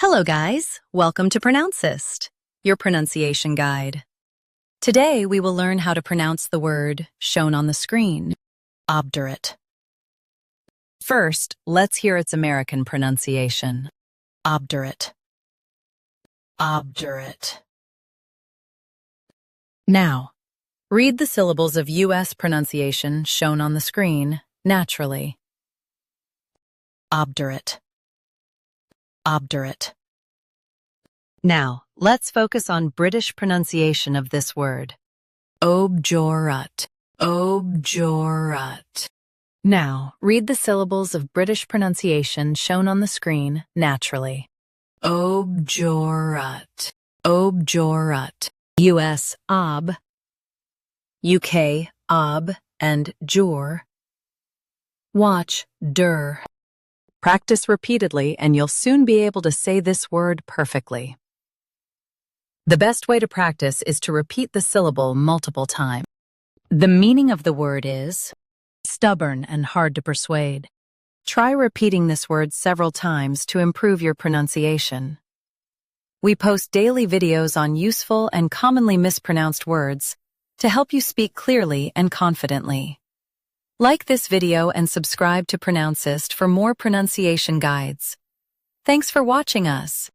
Hello guys, welcome to Pronouncist, your pronunciation guide. Today we will learn how to pronounce the word shown on the screen, obdurate. First, let's hear its American pronunciation, obdurate. Obdurate. Now, read the syllables of U.S. pronunciation shown on the screen naturally. Obdurate. Obdurate. Now, let's focus on British pronunciation of this word. Obdurate. Obdurate. Now, read the syllables of British pronunciation shown on the screen naturally. Obdurate. Obdurate. U.S. ob, UK ob and jur. Watch dur. Practice repeatedly and you'll soon be able to say this word perfectly. The best way to practice is to repeat the syllable multiple times. The meaning of the word is stubborn and hard to persuade. Try repeating this word several times to improve your pronunciation. We post daily videos on useful and commonly mispronounced words to help you speak clearly and confidently. Like this video and subscribe to Pronouncist for more pronunciation guides. Thanks for watching us.